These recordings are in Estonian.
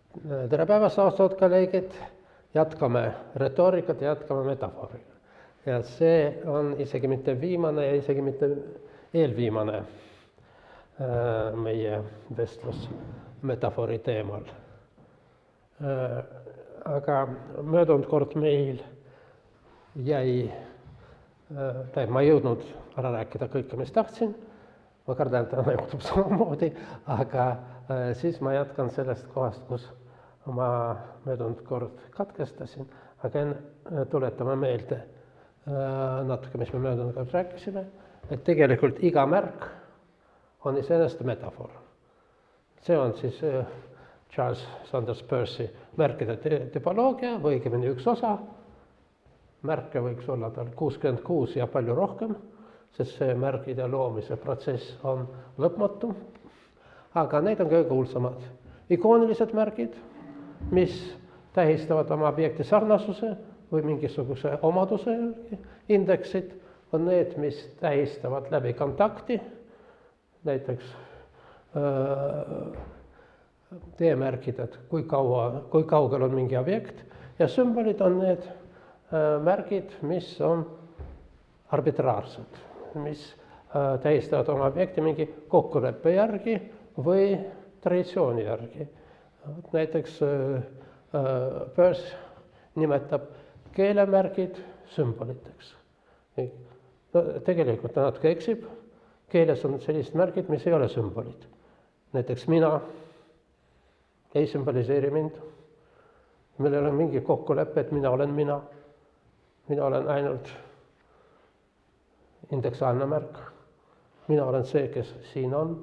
Tere päevast, austatud kolleegid! Jätkame retoorikat, jätkame metafooriga. Ja see on isegi mitte viimane ja isegi mitte eelviimane meie vestlus metafoori teemal. Aga möödunud kord meil jäi, ma ei jõudnud ära rääkida kõike, mis tahtsin. Ma kardan, et täna juhtub samamoodi, aga siis ma jätkan sellest kohast, kus ma möödunud kord katkestasin, aga tuletame meelde natuke, mis me möödunud kord rääkisime, et tegelikult iga märk on iseenesest metafoor. See on siis Charles Sanders Peirce'i märkide tüpoloogia või õigemini üks osa. Märke võiks olla tal 66 ja palju rohkem, sest see märkide loomise protsess on lõpmatu. Aga need on kõige kuulsamad. Ikoonilised märgid, mis tähistavad oma objekti sarnasuse või mingisuguse omaduse indeksid, on need, mis tähistavad läbi kontakti, näiteks teemärgid, et kui kaugel on mingi objekt, ja sümbolid on need märgid, mis on arbitraarsed, mis tähistavad oma objekti mingi kokkuleppe järgi või traditsiooni järgi. Näiteks Peirce nimetab keelemärgid sümboliteks. No, tegelikult ta natuke eksib. Keeles on sellised märgid, mis ei ole sümbolid. Näiteks mina ei sümboliseeri mind. Meil ei ole mingi kokkulepe, et mina olen mina. Mina olen ainult indeksaalne märk. Mina olen see, kes siin on.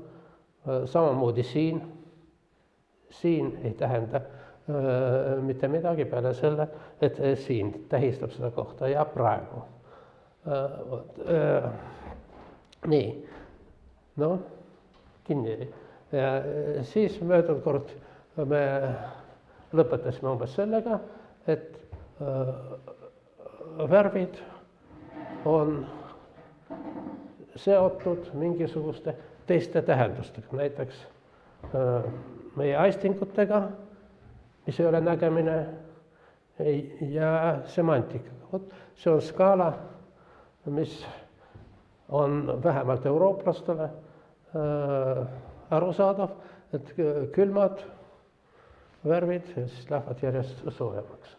Samamoodi siin. Siin ei tähenda mitte midagi peale selle, et siin tähistab seda kohta ja praegu. Nii, no kinni. Ja siis möödunud kord me lõpetasime umbes sellega, et värvid on seotud mingisuguste teiste tähendustega, näiteks meie aistingutega, mis ei ole nägemine, ja semantikaga. See on skaala, mis on vähemalt eurooplastele arusaadav, et külmad värvid ja siis lähevad järjest soojemaks.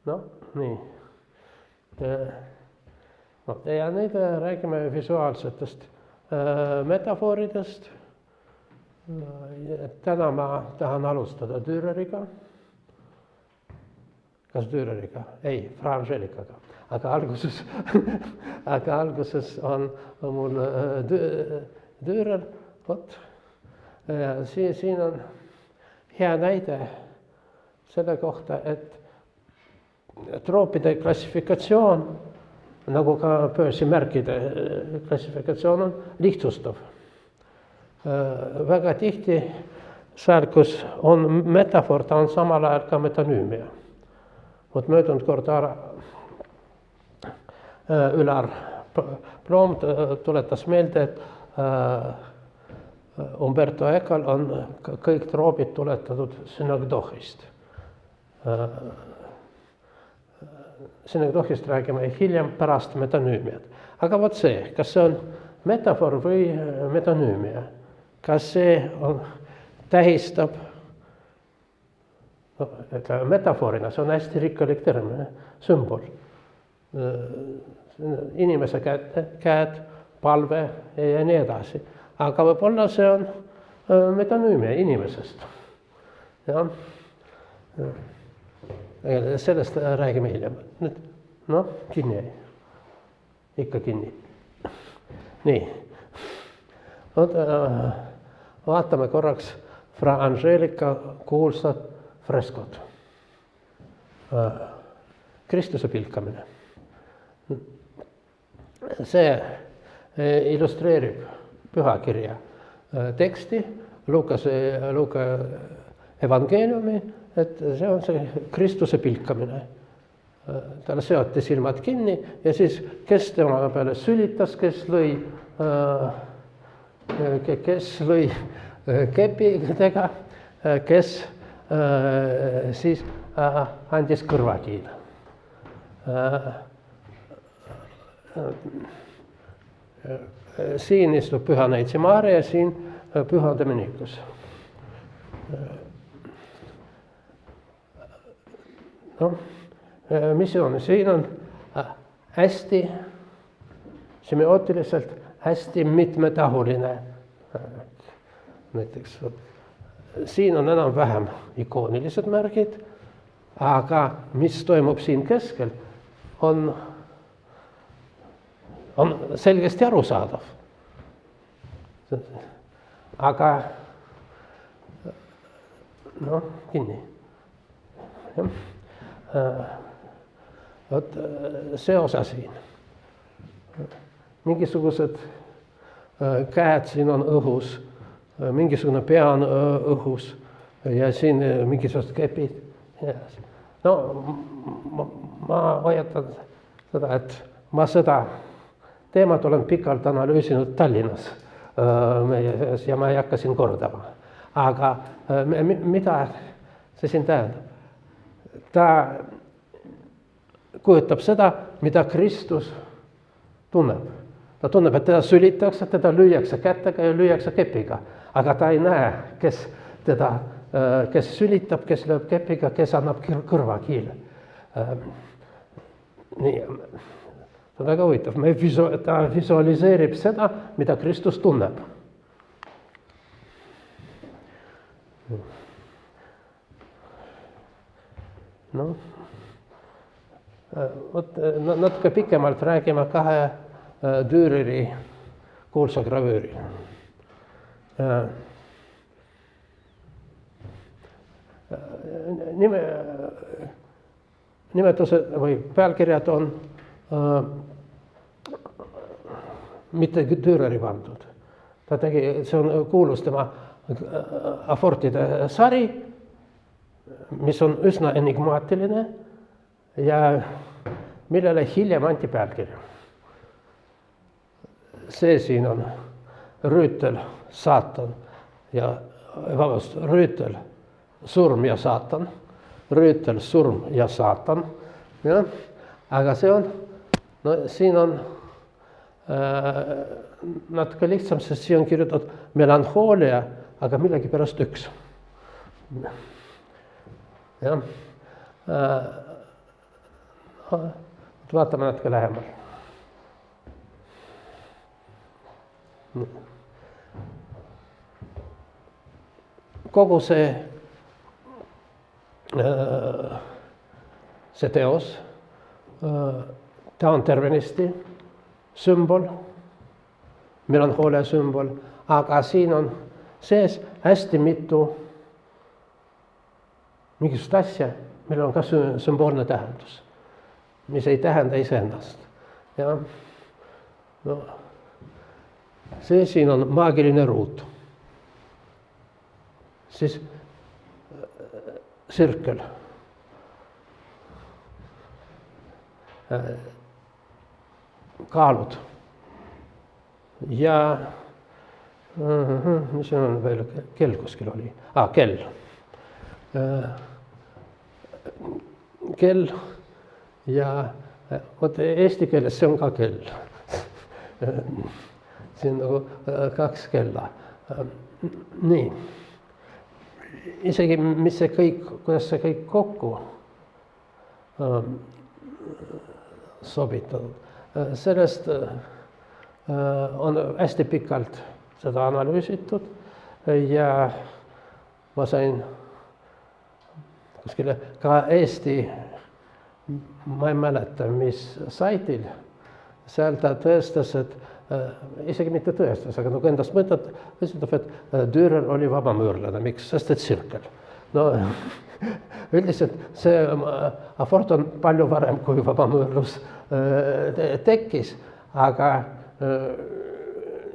No, nii. Ja nüüd räägime visuaalsetest metafooridest. Täna ma tahan alustada Düreriga. Kas Düreriga? Ei, Fra Angelikaga. Aga alguses on mul Dürer. Siin on hea näide selle kohta, et troopide klassifikatsioon, nagu ka Peirce'i märkide klassifikatsioon on lihtsustav. Väga tihti seal, kus on metafoor, ta on samal ajal ka metonüümia. Möödunud kord Ülar Ploom tuletas meelde, et Umberto Ecol on kõik troobid tuletatud synekdohist. Synekdohist räägime hiljem pärast metonüümiat. Aga vot see, kas see on metafoor või metonüümia? Kas see tähistab, metafoorina, see on hästi rikkalik termin, sümbol. Inimese käed, palve ja nii edasi. Aga võib-olla see on metonüümia inimesest. Ja. Sellest räägime hiljem. No, kinni jäi. Ikka kinni. Nii. Vaatame korraks Fra Angelika kuulsad freskod. Kristuse pilkamine. See illustreerib pühakirja teksti, Luuka evangeeliumi, et see on see Kristuse pilkamine. Talle seoti silmad kinni ja siis kes tema peale sülitas, kes lõi kepidega, kes siis andis kõrvakiil. Siin istub Püha Neitsi Maarja, siin Püha Dominikus. Noh, mis see on? Siin on hästi semiootiliselt hästi mitmetahuline. Näiteks siin on enam-vähem ikoonilised märgid, aga mis toimub siin keskel, on selgesti arusaadav. Aga noh, kinni. Vot see osa siin. Mingisugused käed siin on õhus, mingisugune pea on õhus ja siin mingisugused kepid. No ma hoiatan seda, et ma seda teemat olen pikalt analüüsinud Tallinnas ja ma ei hakka siin kordama. Aga mida see siin tähendab? Ta kujutab seda, mida Kristus tunneb. Ta tunneb, et teda sülitakse, teda lüüakse kätega ja lüüakse kepiga. Aga ta ei näe, kes sülitab, kes lööb kepiga, kes annab kõrvakiile. Nii, see on väga huvitav. Ta visualiseerib seda, mida Kristus tunneb. No, natuke pikemalt räägime kahe Düreri kuulsa gravüüri. Nimetused või pealkirjad on mitte Düreri pandud. See on kuulus tema afortide sari, mis on üsna enigmaatiline ja millele hiljem anti pealkirja. See siin on rüütel, saatan ja rüütel, surm ja saatan, rüütel, surm ja saatan. Ja, aga see on, no siin on natuke lihtsam, sest siin on kirjutatud melanhoolia, aga millegi pärast üks. Ja, vaatame natuke lähemal. Kogu see teos, ta on tervenisti sümbol, melanhoolia sümbol, aga siin on sees hästi mitu mingisugust asja, millel on ka sümboolne tähendus, mis ei tähenda iseennast. Ja, no, see siin on maagiline ruut. Siis sirkel. Kaalud. Ja mis on veel, kell kuskil oli? Kell. Kell ja eesti keeles see on ka kell. See on nagu kaks kella. Nii. Isegi mis see kõik, kuidas see kõik kokku sobitatud. Sellest on hästi pikalt seda analüüsitud ja ma sain kuskile ka Eesti, ma ei mäleta, mis saitil, seal ta tõestas, et isegi mitte tõestas, aga nagu endast mõtled, ütleb, et Dürer oli vabamüürlane. Miks? Sest et sirkel. No, üldiselt see afort on palju varem, kui vabamüürlus tekkis, aga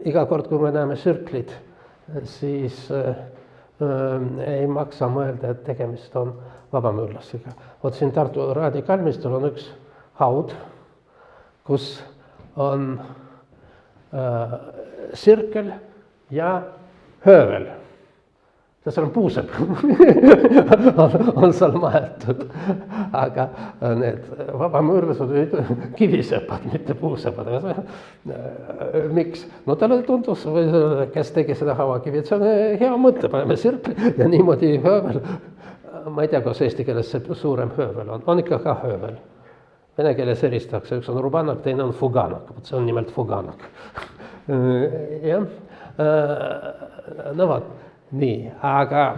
iga kord, kui me näeme sirklit, siis ei maksa mõelda, et tegemist on vabamüürlastega. Vot siin Tartu Raadi kalmistul on üks haud, kus on sirkel ja höövel. seal on puusepp on seal maetud, aga need vabamõõrlased olid kivisepad, mitte puusepad. Miks? No talle tundus, kes tegi seda havakivi, et see on hea mõte, paneme sirkli ja niimoodi höövel. Ma ei tea, kas eesti keeles see suurem höövel on ikka ka höövel. Vene keeles eristatakse, üks on rubanak, teine on fuganak, see on nimelt fuganak. Jah, no vaat. Nii, aga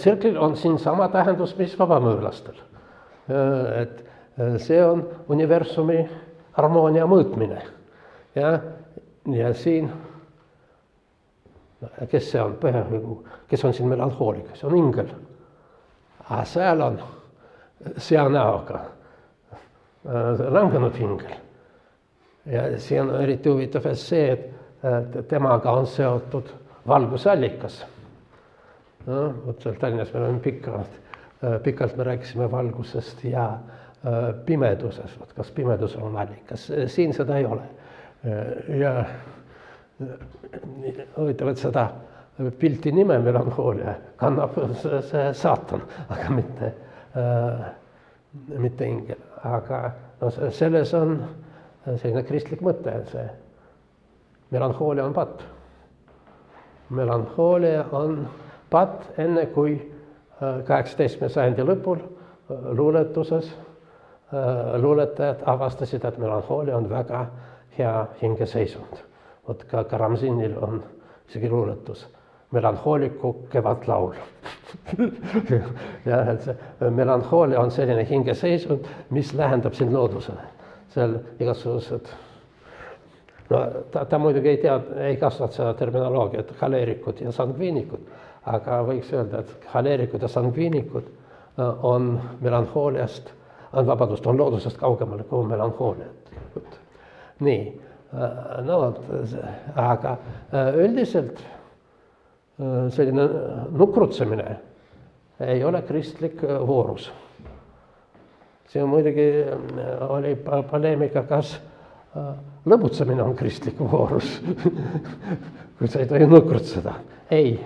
sirklil on siin sama tähendus, mis vabamõõrlastel. Et see on universumi harmoonia mõõtmine. Ja siin, kes see on? Kes on siin melankoolik? See on ingel. Aga seal on seanäoga langenud ingel. Ja siin on eriti huvitav see, et temaga on seotud valgusallikas. No, seal Tallinnas meil on pikalt me rääkisime valgusest ja pimedusest. Kas pimedus on allikas? Siin seda ei ole. Ja huvitav, et seda pilti nime melankoolia kannab see saatan, aga mitte ingel. Aga no, selles on selline kristlik mõte, et see melankoolia on patt. Melankoolia on patt enne kui 18. sajandi lõpul luuletuses luuletajad avastasid, et melankoolia on väga hea hingeseisund. Vot ka Karamzinil on isegi luuletus. Melanhooliku kevadlaul. Ja, et see melankoolia on selline hingeseisund, mis lähendab siin loodusele. Seal igasugused no, ta muidugi ei kasutanud seda terminoloogiat, haleerikud ja sangviinikud, aga võiks öelda, et haleerikud ja sangviinikud on melanhooliast, on loodusest kaugemale kui melanhooliat. Nii, no, aga üldiselt selline nukrutsemine ei ole kristlik voorus. See muidugi oli poleemika, kas lõbutsemine on kristlik voorus, kui sa ei tohi nukrutseda. Ei.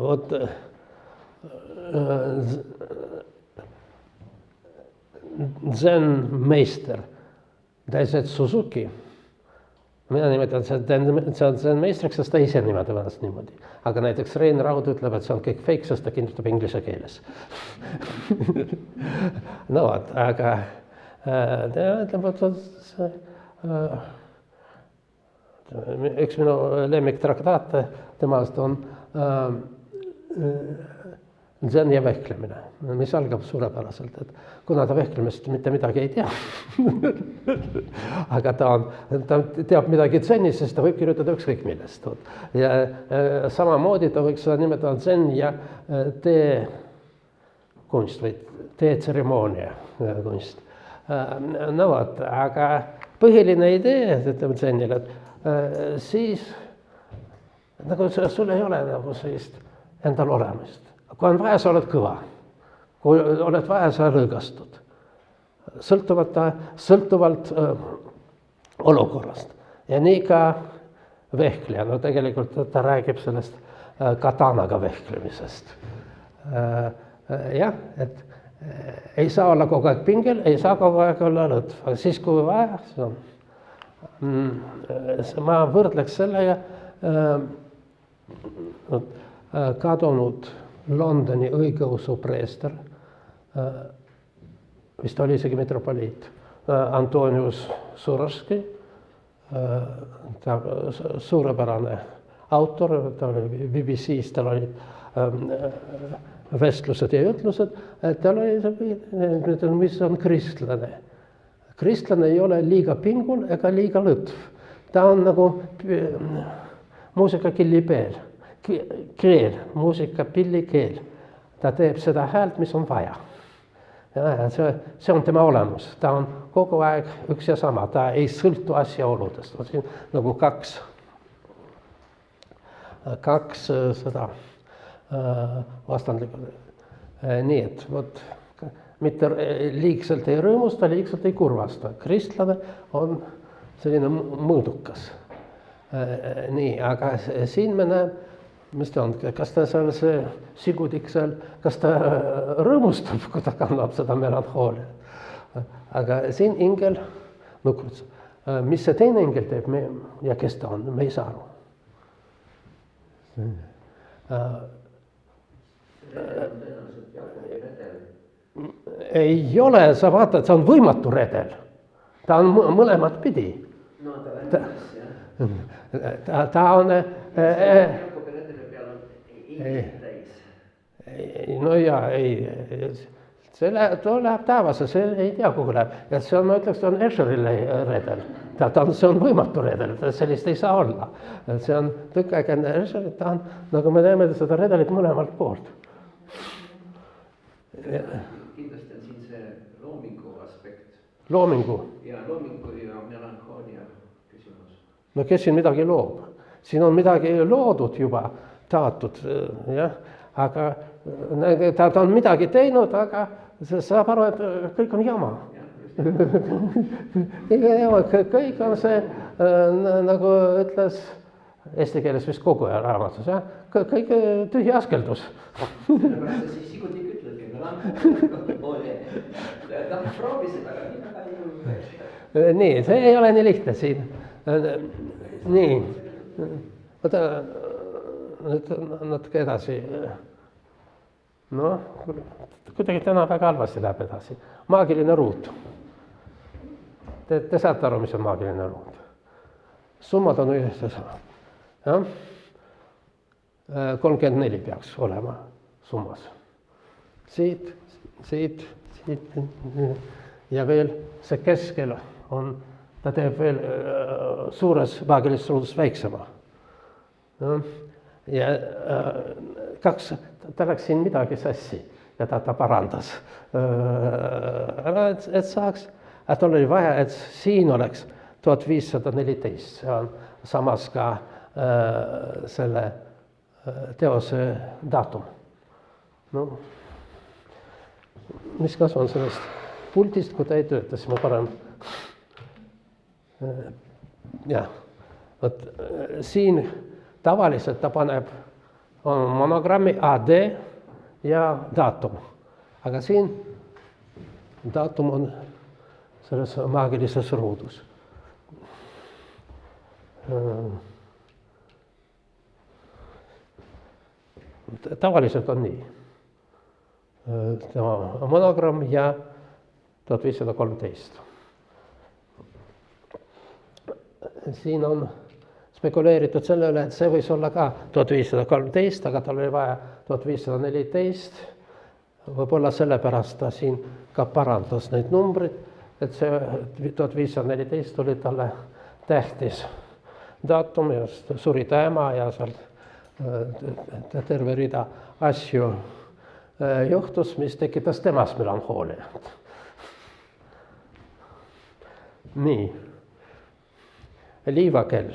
Vot zen-meister Daisetsu Suzuki, mina nimetan seda zen-meistriks, sest ta ise nimetab ennast niimoodi. Aga näiteks Rein Raud ütleb, et see on kõik fake, sest ta kirjutab inglise keeles. No, aga ta ütleb, et üks minu lemmiktraktaat temast on zen ja vehklemine, mis algab suurepäraselt, et kuna ta vehklemist mitte midagi ei tea, aga ta teab midagi zenist, siis ta võib kirjutada ükskõik millest. Ja samamoodi ta võiks seda nimetada zen ja teekunst või teetseremoonia kunst. No vot, aga põhiline idee, ütleme zenil, et siis nagu sul ei ole nagu sellist endal olemist. Kui on vaja, sa oled kõva. Kui oled vaja, sa lõõgastud. Sõltuvalt olukorrast. Ja nii ka vehkleja. No tegelikult ta räägib sellest katanaga vehklemisest. Jah, et ei saa olla kogu aeg pingel, ei saa kogu aeg olla lõtv. Aga siis, kui vaja, ma võrdleks sellega kadunud Londoni õigeusu preester, vist oli isegi metropoliit, Antonius Surorski, ta suurepärane autor, ta oli BBC-s, tal olid vestlused ja jutlused, tal oli, mis on kristlane. Kristlane ei ole liiga pingul ega liiga lõtv. Ta on nagu muusikakillipeel. Keel, muusikapillikeel. Ta teeb seda häält, mis on vaja. Ja see on tema olemus. Ta on kogu aeg üks ja sama. Ta ei sõltu asjaoludest. Siin nagu kaks seda vastandlikult. Nii, et võt, mitte liigselt ei rõõmusta, liigselt ei kurvasta. Kristlane on selline mõõdukas. Nii, aga siin me näeme, mis ta on, kas ta seal see sigudik seal, kas ta rõõmustab, kui ta kannab seda melanhooliat. Aga siin ingel nukrus. Mis see teine ingel teeb ja kes ta on, me ei saa aru. Ei ole, sa vaatad, see on võimatu redel. Ta on mõlemat pidi. No ta lämmas, jah. Ta on... Jakobi redeli peal on ingel täis. No ja, ei... Too läheb taevasse, see ei tea, kuhu läheb. Ja see on, ma ütleks, see on Escheri redel. See on võimatu redel, sellist ei saa olla. See on tükk aega enne Escheri, ta on, nagu me näeme seda redelit mõlemalt poolt. Kindlasti on siin see loomingu aspekt. Loomingu. Ja loomingu ja melankoolia küsimus. No kes siin midagi loob? Siin on midagi loodud juba, taotud, jah. Aga ta on midagi teinud, aga saab aru, et kõik on jama. Kõik on see, nagu ütles eesti keeles vist kogu aja raamatus, jah? Kõik tühi askeldus. Sellepärast see siis sigutik ütlebki, melankoolia. Ta proovis seda, aga nii väga ei jõudnud. Nii, see ei ole nii lihtne siin. Nii, võta nüüd natuke edasi. No, kuidagi täna väga halvasti läheb edasi. Maagiline ruut. Te saate aru, mis on maagiline ruut. Summad on ühes. 34 peaks olema summas. Siit ja veel see keskel on, ta teeb veel suures maagilises ruudus väiksema. Ja ta läks siin midagi sassi ja ta parandas. Et saaks, et oli vaja, et siin oleks 1514, see on samas ka selle teose datum. No, mis kasu on sellest puldist, kui ta ei tööta, siis ma parem. Jah, võt siin tavaliselt ta paneb monogrammi AD ja datum. Aga siin datum on selles maagilises ruudus. Tavaliselt on nii. Monogramm ja 1513. Siin on spekuleeritud selle üle, et see võis olla ka 1513, aga tal oli vaja 1514. Võib-olla sellepärast ta siin ka parandas neid numbrid, et see 1514 oli talle tähtis datum, just suri ta ema ja seal terve rida asju juhtus, mis tekitas temas melanhooliat. Nii, liivakell.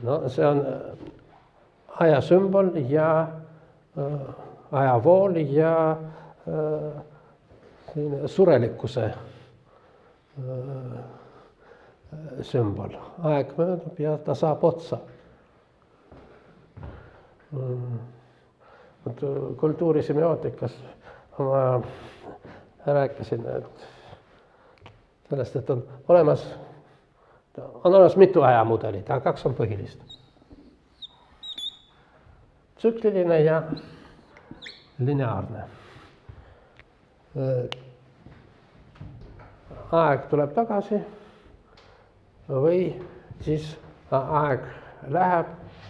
No see on ajasümbol ja ajavool ja surelikkuse sümbol. Aeg möödub ja ta saab otsa. Kultuurisemiotikas ma rääkisin sellest, et on olemas mitu ajamudelit, aga 2 on põhilist. Tsükliline ja lineaarne. Aeg tuleb tagasi või siis aeg läheb,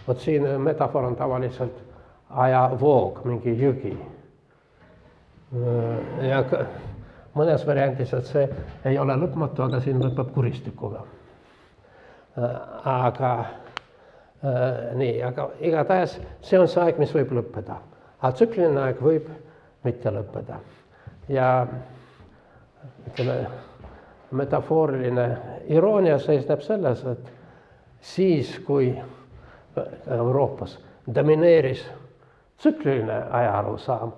vot siin metafoor on tavaliselt ajavoog, mingi jõgi. Ja mõnes variandis, et see ei ole lõpmatu, aga siin lõpeb kuristikuga. Aga nii, aga igatahes see on see aeg, mis võib lõppeda. Aga tsükliline aeg võib mitte lõppeda. Ja ütleme, metafooriline iroonia seisneb selles, et siis, kui Euroopas domineeris tsükliline ajaarusaam,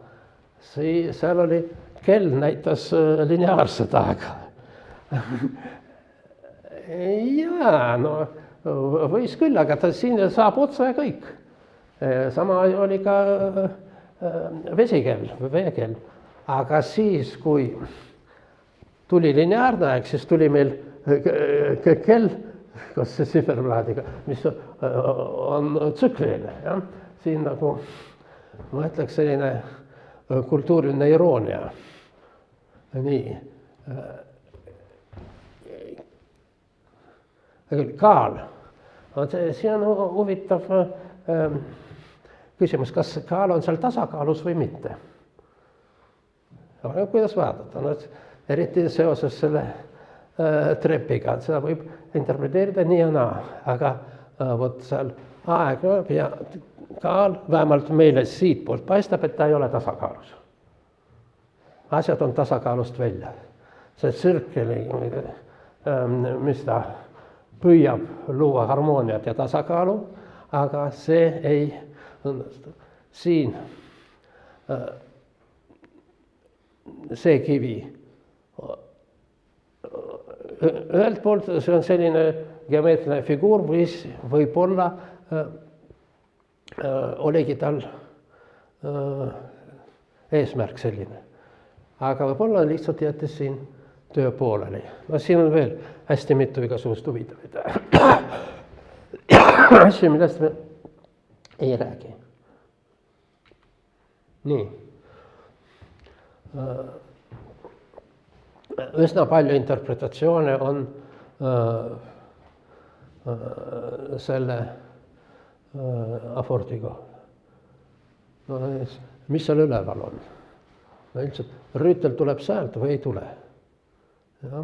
seal oli kell näitas lineaarset aega. Jaa, no võis küll, aga ta siin saab otsa ja kõik. Sama oli ka veekeel. Aga siis, kui tuli lineaarne aeg, siis tuli meil kell, kas see siferplaadiga, mis on tsükliline. Ja? Siin nagu, ma ütleks, selline kultuuriline iroonia. Nii. Kaal. See on huvitav küsimus, kas kaal on seal tasakaalus või mitte. Kuidas vaadata? No, eriti seoses selle trepiga, et seda võib interpreteerida nii ja naa, aga vot seal aeg ja kaal, vähemalt meile siit poolt paistab, et ta ei ole tasakaalus. Asjad on tasakaalust välja. See tsirkeli, mis ta püüab luua harmooniat ja tasakaalu, aga see ei õnnestu. Siin see kivi. Ühelt poolt see on selline geomeetriline figuur, mis võib-olla oligi tal eesmärk selline. Aga võib-olla lihtsalt jättes siin töö pooleli. No siin on veel hästi mitu igasugust huvitavaid asju, millest me ei räägi. Nii. Üsna palju interpretatsioone on selle afordiga. No, mis seal üleval on? No, ilmselt rüütel tuleb säält või ei tule. Ja.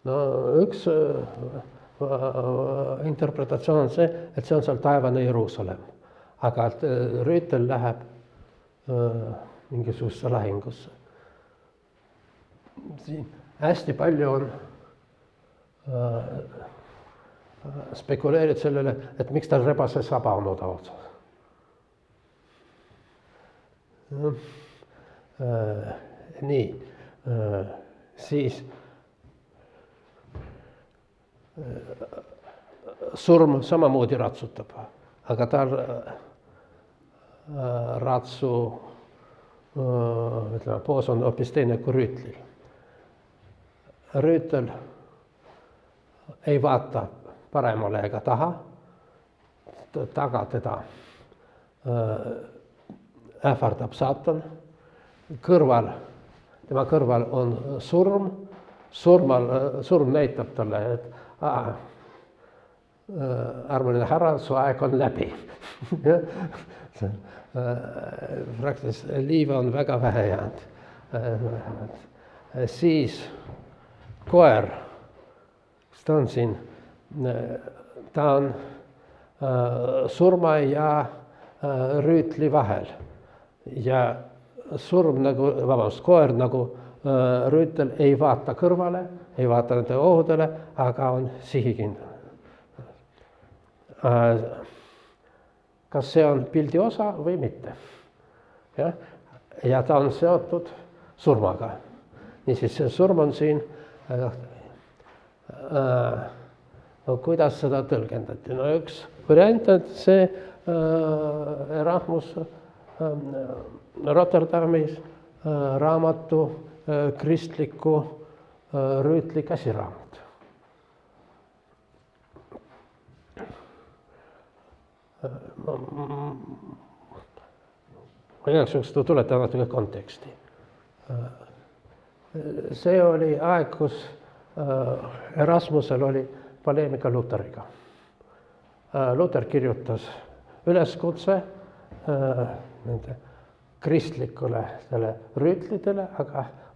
No, üks interpretatsioon on see, et see on seal taevane Jeruusalemm. Aga rüütel läheb mingisugusesse lahingusse. Siin hästi palju on spekuleerid sellele, et miks tal rebase saba on otsas. Nii, siis surm samamoodi ratsutab, aga tal ratsu poos on hoopis teine kui rüütlil. Rüütel ei vaata paremale ega taha, taga teda ähvardab saatan, tema kõrval on surm, surm näitab talle, et armuline härra, su aeg on läbi. Praktiliselt liiva on väga vähe jäänud. Siis koer, kes ta on siin, ta on surma ja rüütli vahel ja koer nagu rüütel ei vaata kõrvale, ei vaata nende ohudele, aga on sihikindel. Kas see on pildi osa või mitte? Ja ta on seotud surmaga. Niisiis, see surm on siin, kuidas seda tõlgendati? No üks variant, et see Erasmus Rotterdamis raamatu kristliku rüütli käsiraamat. Ma igaks juhuks tuletan natuke konteksti. See oli aeg, kus Erasmusel oli poleemika Luteriga. Luter kirjutas üleskutse nende kristlikule rüütlidele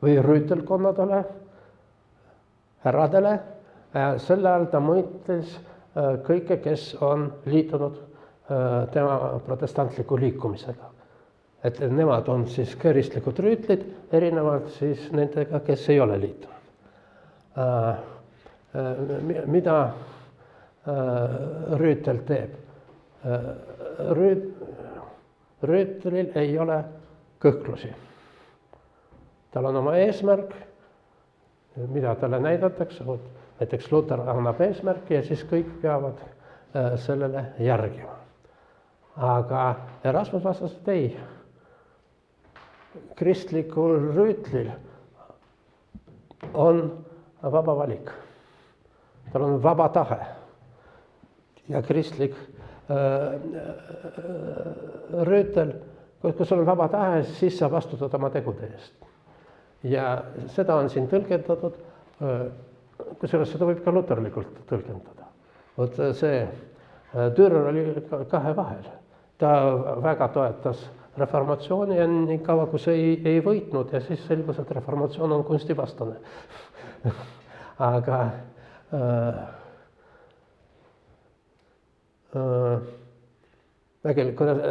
või rüütelkonnadele, härradele. Selle ajal ta mõtles kõike, kes on liitunud tema protestantliku liikumisega. Et nemad on siis kristlikud rüütlid, erinevalt siis nendega, kes ei ole liitunud. Mida rüütel teeb? Rüütlil ei ole kõhklusi. Tal on oma eesmärk, mida talle näidatakse, näiteks Luter annab eesmärki ja siis kõik peavad sellele järgima. Aga Erasmus vastas, et ei. Kristlikul rüütlil on vaba valik. Tal on vaba tahe. Ja kristlik rüütel, kui sul on vaba tahe, siis sa vastutad oma tegude eest. Ja seda on siin tõlgendatud, kusjuures seda võib ka luterlikult tõlgendada. Vot see Dürer oli kahe vahel. Ta väga toetas reformatsiooni ja nii kaua, kui see ei võitnud ja siis selgus, et reformatsioon on kunstivastane. Aga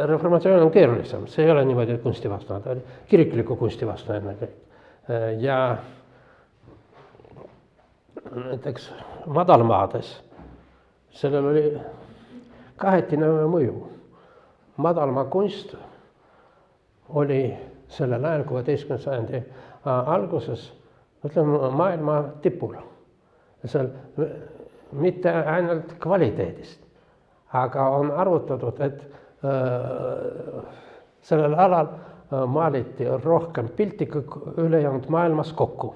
reformatsioon on keerulisem, see ei ole niimoodi kunstivastane, ta oli kirikliku kunstivastane. Ja näiteks madalmaades sellel oli kahetine mõju. Madalmaa kunst oli sellel ajal 16. sajandi alguses, ütleme, maailma tipul. Seal mitte ainult kvaliteedist, aga on arvutatud, et sellel alal maaliti rohkem pilti kui ülejäänud maailmas kokku.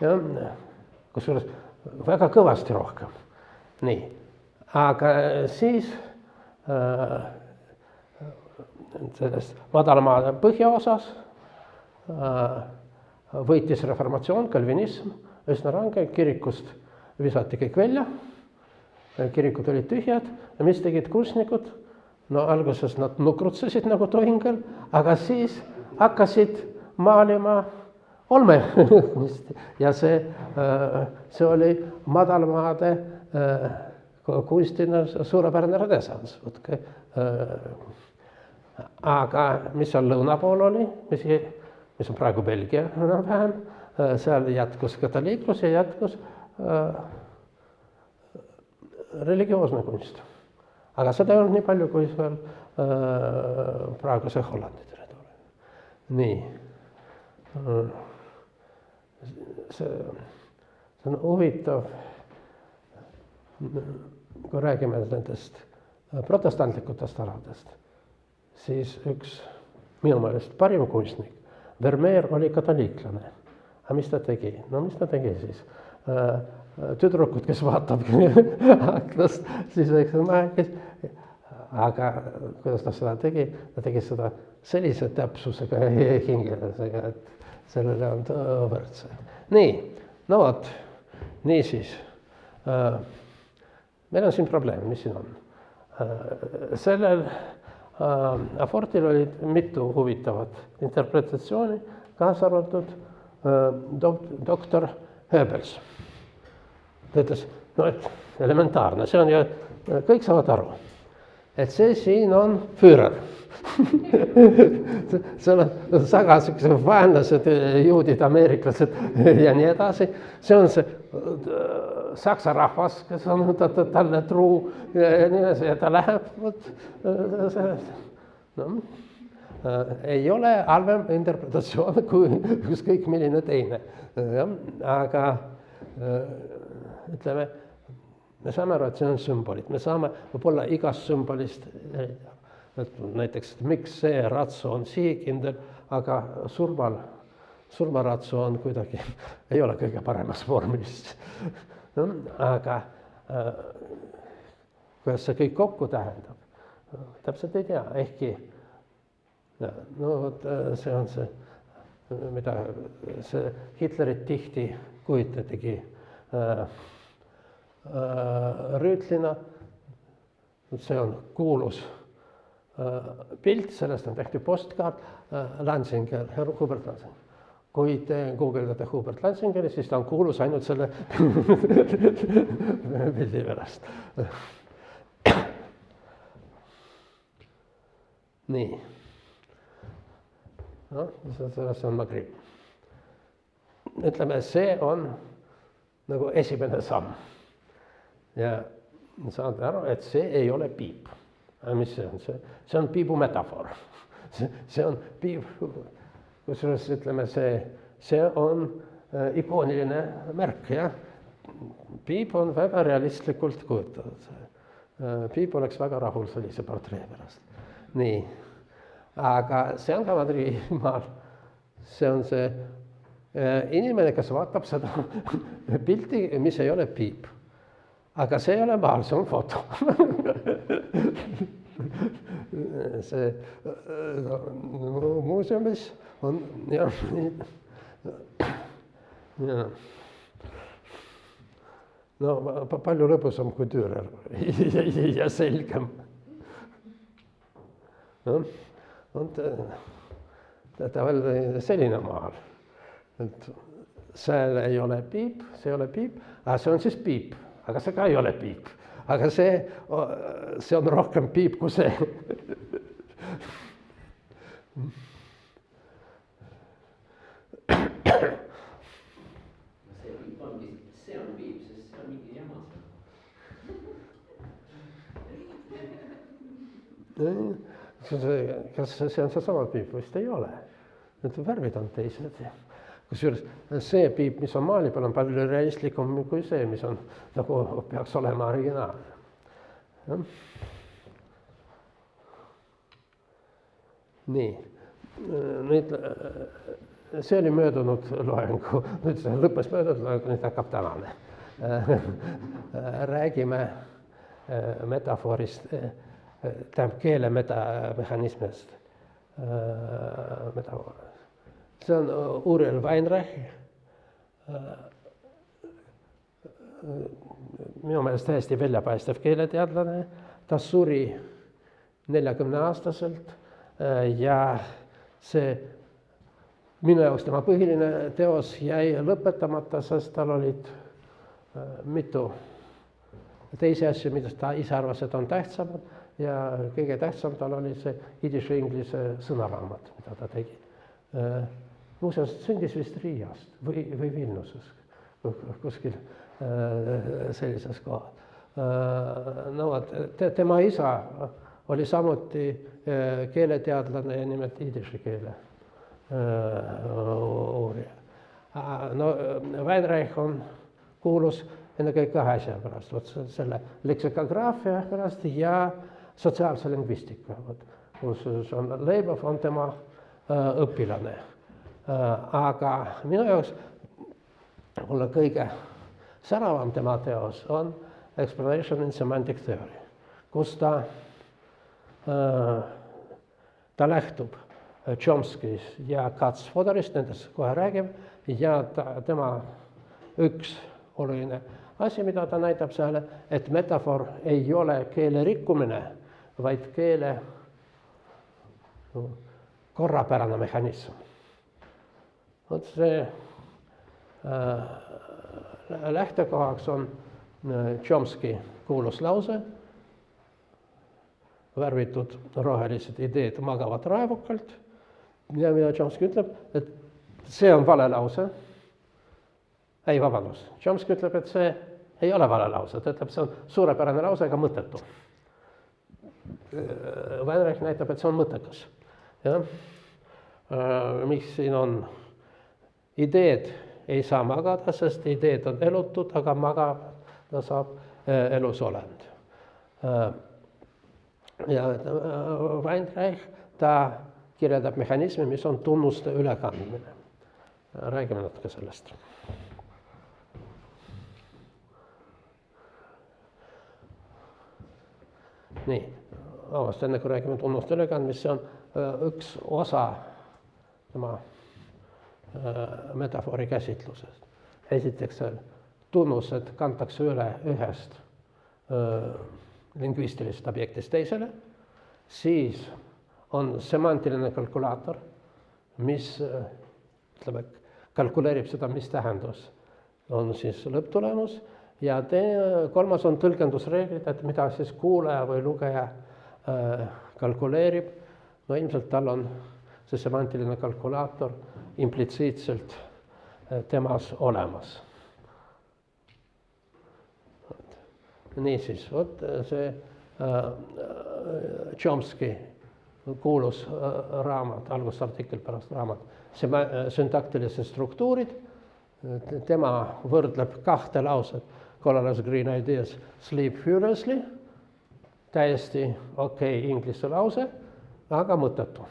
Ja kusjuures väga kõvasti rohkem. Nii. Aga siis sellest madalmaade põhjaosas võitis reformatsioon, kalvinism, üsna range, kirikust visati kõik välja, kirikud olid tühjad ja mis tegid kunstnikud? No alguses nad nukrutsesid nagu tohingal, aga siis hakkasid maalima olmekunsti ja see oli madalmaade kunstina suurepärane renesans. Aga mis seal lõuna pool oli, mis on praegu Belgia vähem, seal jätkus katoliiklus ja jätkus religioosne kunst. Aga seda ei olnud nii palju, kui seal praeguse Hollandi territooriumil. Nii. See on huvitav, kui räägime nendest protestantlikutest aladest, siis üks minu meelest parim kunstnik, Vermeer oli katoliiklane. Aga mis ta tegi? No mis ta tegi siis? Tüdrukud, kes vaatab aknast, siis aga kuidas ta seda tegi? Ta tegi seda sellise täpsusega ja hingelisega, et sellele on võrdsed. Nii, no vot, niisiis. Meil on siin probleem, mis siin on? Sellel afortil olid mitu huvitavat interpretatsiooni, kaasa arvatud doktor Höbels. Ta ütles, no et elementaarne, see on ju, kõik saavad aru, et see siin on Führer. Seal on sagased vaenlased, juudid, ameeriklased ja nii edasi. See on see saksa rahvas, kes on talle truu ja nii edasi ja ta läheb. No, ei ole halvem interpretatsioon kui ükskõik milline teine. Aga ütleme, me saame aru, et see on sümbolid. Me saame võib-olla igast sümbolist, näiteks, miks see ratsu on sihikindel, aga surmaratsu on kuidagi, ei ole kõige paremas vormis. No, aga kuidas see kõik kokku tähendab? Täpselt ei tea, ehkki no, see on see, mida see Hitlerit tihti kujutatigi rüütlina. See on kuulus pilt, sellest on tehti postkaart Lansinger, Hubert Lansinger. Kui te guugeldate Hubert Lansingeri, siis ta on kuulus ainult selle pildi pärast. Nii. No, sellest on Magritte. Ütleme, see on nagu esimene samm. Ja saate aru, et see ei ole piip. Mis see on? See on piibu metafoor. See on piip, kusjuures ütleme, see on ikooniline märk, jah. Piip on väga realistlikult kujutatud. Piip oleks väga rahul sellise portree pärast. Nii, aga see on ka Madrimaal. See on see inimene, kes vaatab seda pilti, mis ei ole Piip. Aga see ei ole maal, see on foto. See muuseumis on jah, ja. No palju lõbusam kui Dürer ja selgem. No, on ta veel selline maal. Et seal ei ole Piip, see ei ole Piip, aga see on siis Piip, aga see ka ei ole Piip. Aga see on rohkem Piip kui see. See on Piip, sest see on mingi jama. Kas see on seesama Piip, vist ei ole. Need värvid on teised. Kusjuures see Piip, mis on maali peal, on palju realistlikum kui see, mis on nagu peaks olema originaal. Nii, nüüd see oli möödunud loengu, nüüd see lõppes möödunud loengu, nüüd hakkab tänane. Räägime metafoorist, tähendab keele mehhanismist. See on Uriel Weinreich. Minu meelest täiesti väljapaistev keeleteadlane. Ta suri 40-aastaselt ja see minu jaoks tema põhiline teos jäi lõpetamata, sest tal olid mitu teisi asju, mida ta ise arvas, et on tähtsamad ja kõige tähtsam tal oli see jidiši inglise sõnaraamat, mida ta tegi. Muuseas, sündis vist Riiast või Vilniuses, kuskil sellises kohal. No, tema isa oli samuti keeleteadlane ja nimelt jidiši keele uurija. No, Weinreich on kuulus ennekõike kahe asja pärast, selle leksikograafia pärast ja sotsiaalse lingvistika, kus Leibov on tema õpilane. Aga minu jaoks mulle kõige säravam tema teos on Explanation in Semantic Theory, kus ta lähtub Chomsky's ja Katz-Fodorist, nendest kohe räägib, ja tema üks oluline asi, mida ta näitab seal, et metafoor ei ole keele rikkumine, vaid keele korrapärane mehhanism. Vot see lähtekohaks on Chomsky kuulus lause, värvitud rohelised ideed magavad raevukalt, ja mida Chomsky ütleb, et see on vale lause. Ei, vabandust. Chomsky ütleb, et see ei ole vale lause, ta ütleb, see on suurepärane lause, aga mõttetu. Weinreich näitab, et see on mõttekas. Ja? Miks siin on ideed ei saa magada, sest ideed on elutud, aga magada saab elus olend. Ja Weinreich, ta kirjeldab mehhanismi, mis on tunnuste ülekandmine. Räägime natuke sellest. Nii, enne kui räägime tunnuste ülekandmist, see on üks osa tema metafoori käsitlusest. Esiteks, tunnused kantakse üle ühest lingvistilisest objektist teisele, siis on semantiline kalkulaator, mis kalkuleerib seda, mis tähendus on siis lõpptulemus, ja kolmas on tõlgendusreeglid, et mida siis kuulaja või lugeja kalkuleerib. No ilmselt tal on see semantiline kalkulaator implitsiitselt temas olemas. Niisiis, vot see Chomsky kuulus raamat, algusartikkel pärast raamat, süntaktilised struktuurid, tema võrdleb kahte lauset, Colorless Green Ideas, sleep furiously, täiesti okei inglise lause, aga mõttetu.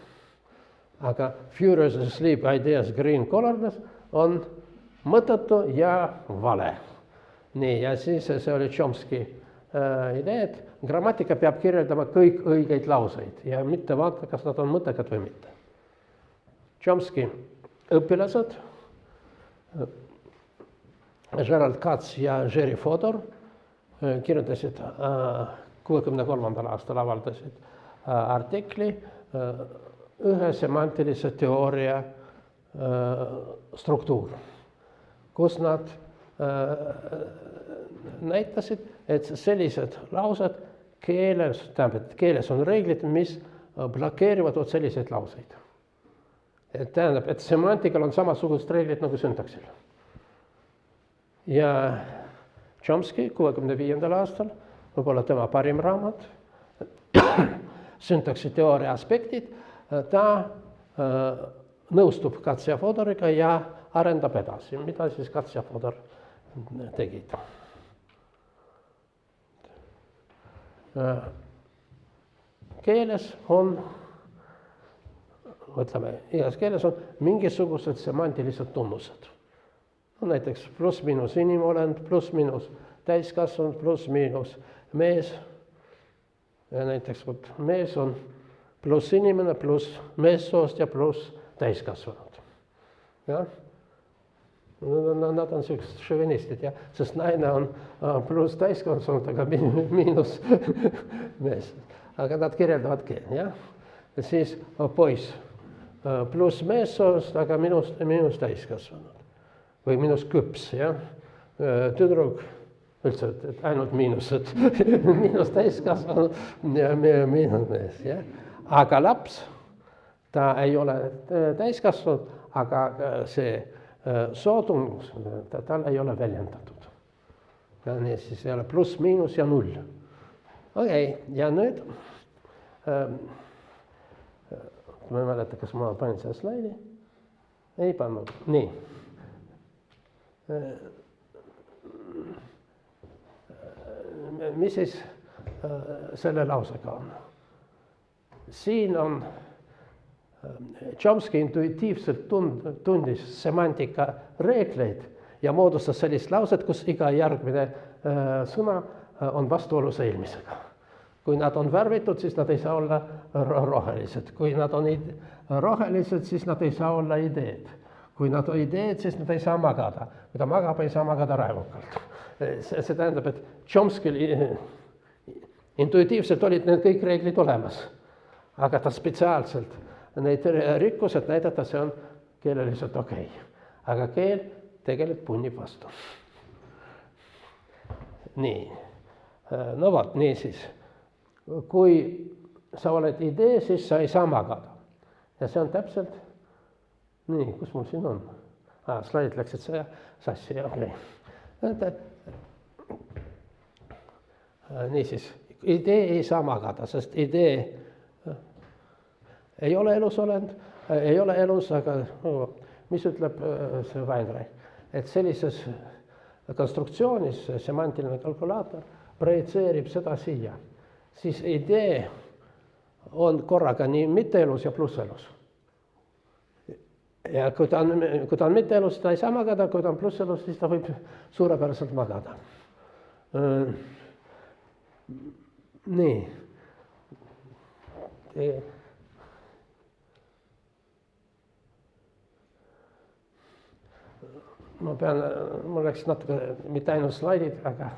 Aga furiously sleep ideas green colorless on mõttetu ja vale. Nii, ja siis see oli Chomsky idee, et grammatika peab kirjeldama kõik õigeid lauseid ja mitte vaadata, kas nad on mõttekad või mitte. Chomsky õpilased, Gerald Katz ja Jerry Fodor kirjutasid 1963. aastal avaldasid artikli ühe semantilise teooria struktuur, kus nad näitasid, et sellised laused keeles on reeglid, mis blokeerivad selliseid lauseid. Tähendab, et semantikal on samasugused reeglid nagu syntaksil. Ja Chomsky 65. aastal, võib-olla tema parim raamat, syntaksi teooria aspektid, ta nõustub Katz ja Fodoriga ja arendab edasi, mida siis Katz ja Fodor tegid. Keeles on, ütleme, igas keeles on mingisugused semantilised tunnused. No, näiteks pluss-miinus inimolend, pluss-miinus täiskasvanud, pluss-miinus mees. Ja näiteks mees on pluss inimene, pluss meessoost ja pluss täiskasvanud. Ja? Nad on sellised šovinistid, ja? Sest naine on pluss täiskasvanud, aga miinus mees. Aga nad kirjeldavad keel. Ja? Ja siis poiss pluss meessoost, aga miinus täiskasvanud. Või miinus küps. Ja? Tüdruk üldse, et ainult miinused. Miinus täiskasvanud ja miinus mees. Ja? Aga laps, ta ei ole täiskasvanud, aga see sootunnus, tal ei ole väljendatud. Ja nii siis ei ole pluss, miinus ja null. Okei, ja nüüd, ma ei mäleta, kas ma panin selle slaidi? Ei pannud. Nii. Mis siis selle lausega on? Siin on Chomsky intuitiivselt tundis semantika reegleid ja moodustas sellist lauset, kus iga järgmine sõna on vastuolus eelmisega. Kui nad on värvitud, siis nad ei saa olla rohelised. Kui nad on rohelised, siis nad ei saa olla ideed. Kui nad on ideed, siis nad ei saa magada. Kui ta magab, ei saa magada raevukalt. See tähendab, et Chomskyl intuitiivselt olid need kõik reeglid olemas. Aga ta spetsiaalselt neid rikkused näidata, see on keeleliselt okei. Aga keel tegelikult punnib vastu. Nii. No vot, nii siis. Kui sa oled idee, siis sa ei saa magada. Ja see on täpselt nii, kus mul siin on? Slaid läksid sassi, okei. Niisiis, idee ei saa magada, sest idee ei ole elus olend, ei ole elus, aga mis ütleb see Weinreich? Et sellises konstruktsioonis semantiline kalkulaator projitseerib seda siia. Siis idee on korraga nii mitteelus ja plusselus. Ja kui ta on mitteelus, ta ei saa magada, kui ta on plusselus, siis ta võib suurepäraselt magada. Nii. Mul läks natuke, mitte ainult slaidid, aga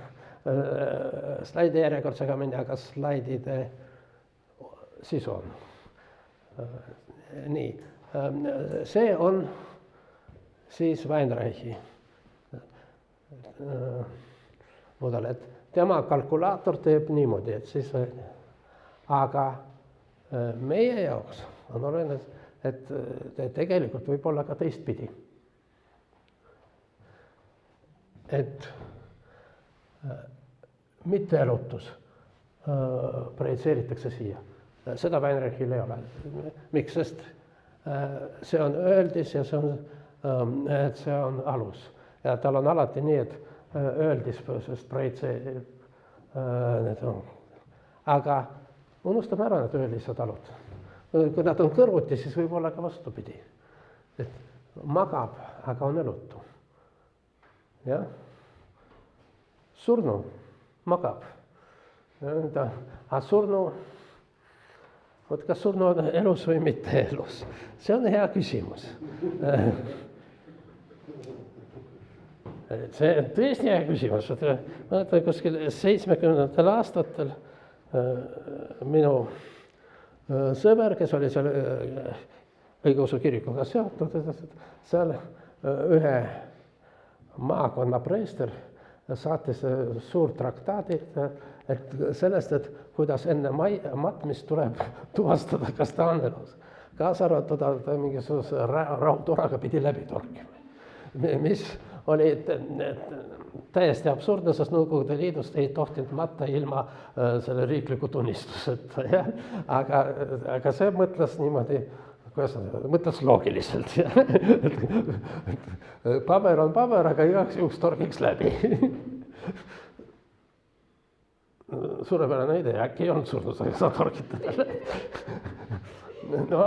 slaidi järjekordsega minna, aga slaidide sisu on. Nii, see on siis Weinreichi mudel, et tema kalkulaator teeb niimoodi, et siis, aga meie jaoks on oluline, et tegelikult võib olla ka teistpidi. Et mitteelutus projitseeritakse siia. Seda Weinreichil ei ole. Miks? Sest see on öeldis ja see on alus. ja tal on alati nii, et öeldi spreitse, aga unustame ära need öölised talud. Kui nad on kõrvuti, siis võib olla ka vastupidi. Et magab, aga on elutu. Jah? Surnu magab. Aga surnu, kas surnu on elus või mitte elus? See on hea küsimus. See on tõesti hea küsimus. Ma mõtlen, kuskil 70. aastatel minu sõber, kes oli seal õigeusu kirikuga seotud, seal ühe maakonna preester saatis suur traktaadi sellest, et kuidas enne matmist tuleb tuvastada, kas ta on elus. Kaasa arvatud, ta mingisuguse rauduraga pidi läbi torkima. Mis oli täiesti absurdne, sest Nõukogude Liidust ei tohtinud matta ilma selle riikliku tunnistuseta. Ja? Aga see mõtles niimoodi, mõtles loogiliselt. Paber on paber, aga igaks juhuks torgiks läbi. Suurepärane idee, äkki ei olnud surnus, aga sa torgitad jälle. No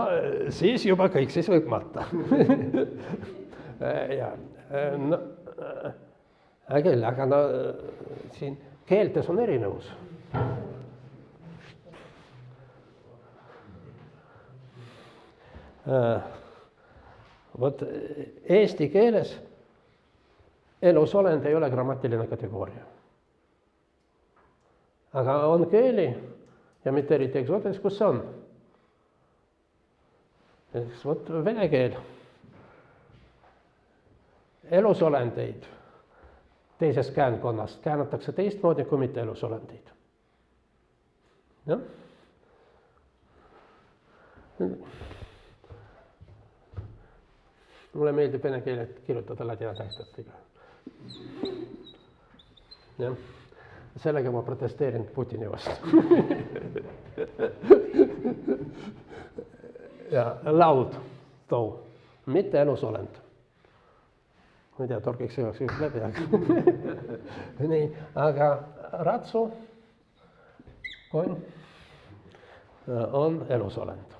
siis juba kõik, siis võib matta. Ja, no, küll, aga no, siin keeltes on erinevus. Vot eesti keeles elusolend ei ole grammatiline kategooria. Aga on keeli ja mitte eriti eksootilis, kus see on. Vot vene keel. Elusolendeid teisest käänkonnast käänatakse teistmoodi kui mitte elusolendeid. Ja? Mulle meeldib vene keelet kirjutada ladina tähtedega. Ja? Sellega ma protesteerin Putini vastu. Ja laud, too, mitte elusolend. Ma ei tea, torgiks igaks juhuks läbi. Nii, aga ratsu, konn on elusolend.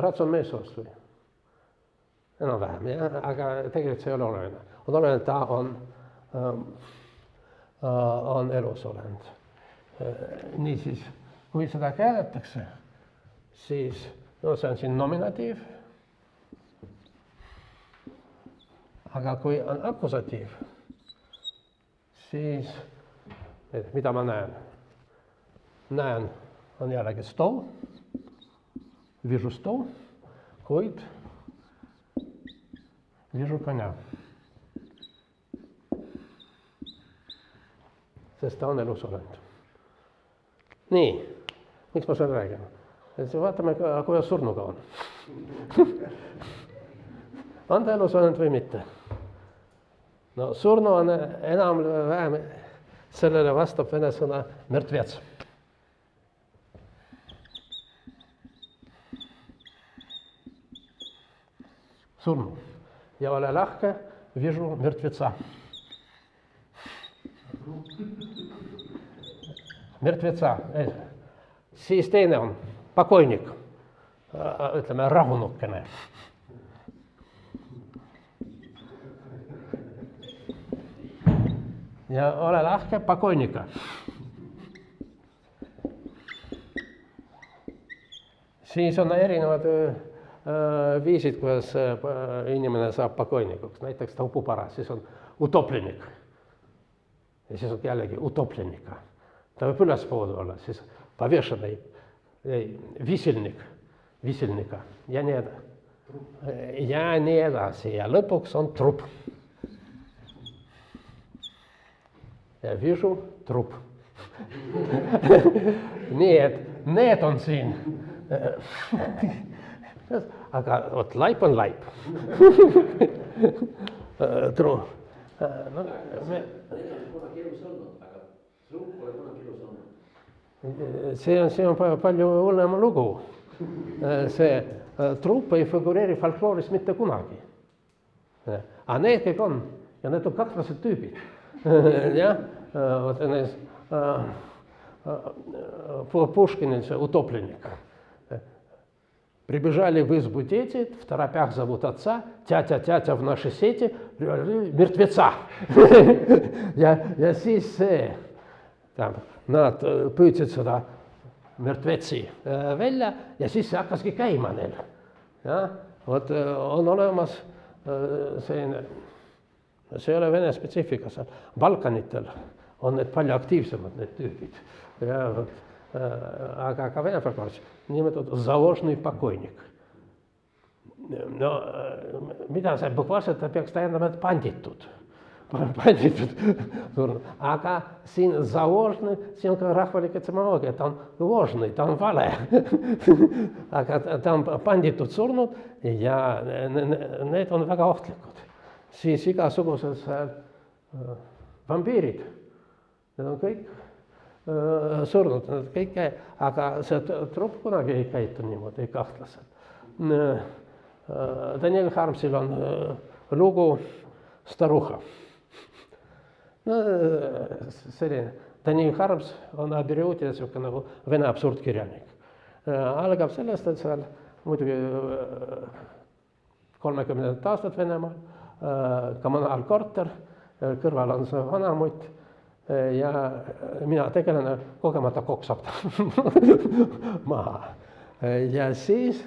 Ratsu on meessoost või? Enam-vähem, jah, aga tegelikult see ei ole oluline. On oluline, et ta on elusolend. Niisiis, kui seda käänatakse, siis no, see on siin nominatiiv. Aga kui on akkusatiiv, siis mida ma näen? Näen, on jällegi stol, вижу stol, kuid вижу коня. Sest ta on elusolend. Nii, miks ma seda räägin? Vaatame, kuidas surnuga on. On ta elusolend või mitte? No surnu on enam-vähem, sellele vastab vene sõna mrtvets. Surnu. Ja ole lahke, вижу мертвеца. Mrtvetsa. Siis teine on pakojnik, ütleme rahunukene. Ja ole lahke, pakojnika. Siis on erinevad viisid, kuidas inimene saab pakojnikuks. Näiteks ta upub ära, siis on utoplenik. Ja siis on jällegi utoplenika. Ta võib ülespoole olla, siis повешенный, visilnika ja nii edasi. Ja lõpuks on trup. Ja вижу trup. Nii, et need on siin. Aga vot laip on laip. Trup. No, see on palju hullem lugu. See trupp ei figureeri folklooris mitte kunagi. Aga need kõik on ja need on kahtlased tüübid. Jah, vot need Пушкин утопленник. Прибежали в избу дети, в торопях зовут отца, тятя в наши сети, mертвеца. Ja siis see, nad püüdsid seda mертвецы välja ja siis see hakkaski käima neil. Ja, vot on olemas selline, see ei ole Vene spetsiifika seal, Balkanitel on need palju aktiivsemad, need tüübid. Ja, vot, aga ka Vene folklooris nimetatud заложный покойник. No mida see bukvalselt peaks tähendama, et panditud surnud. Aga siin заложный, siin on ka rahvalik etsemoloogia, ta on ложный, ta on vale. Aga ta on panditud surnud ja need on väga ohtlikud. Siis igasugused vampiirid, need on kõik surnud, nad kõik aga see trupp kunagi ei käitu niimoodi kahtlaselt. Daniel Harmsil on lugu Staruha. No, selline. Daniel Harms on aberiuutil selline nagu Vene absurdkirjanik. Algab sellest, et seal muidugi 30. aastat Venemaal, kommunaalkorter, kõrval on see vanamutt ja mina tegelane kogemata koksab maha. Ja siis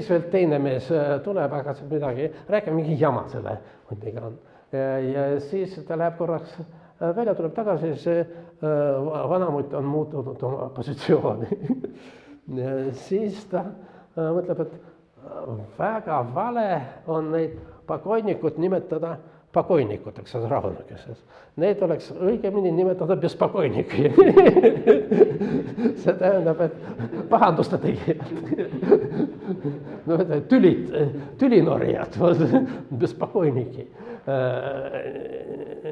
veel teine mees tuleb, aga midagi, räägib mingi jama selle mõttega on. Ja siis ta läheb korraks välja, tuleb tagasi, see vanamutt on muutunud oma positsiooni. Ja siis ta mõtleb, et väga vale on neid pakojnikud nimetada pakojnikuteks, rahunikes. Need oleks õigemini nimetada bespakojniki. See tähendab, et pahanduste tegijad. No, tülinorijad, bespakojniki.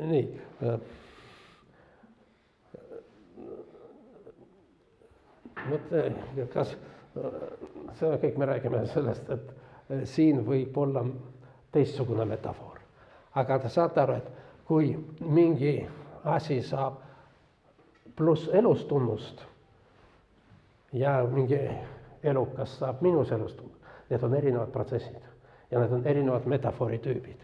Nii. Kas see kõik me räägime sellest, et siin võib olla teistsugune metafoor. Aga te saate aru, et kui mingi asi saab pluss elustunnust ja mingi elukas saab miinus elustunnust, need on erinevad protsessid ja need on erinevad metafooritüübid.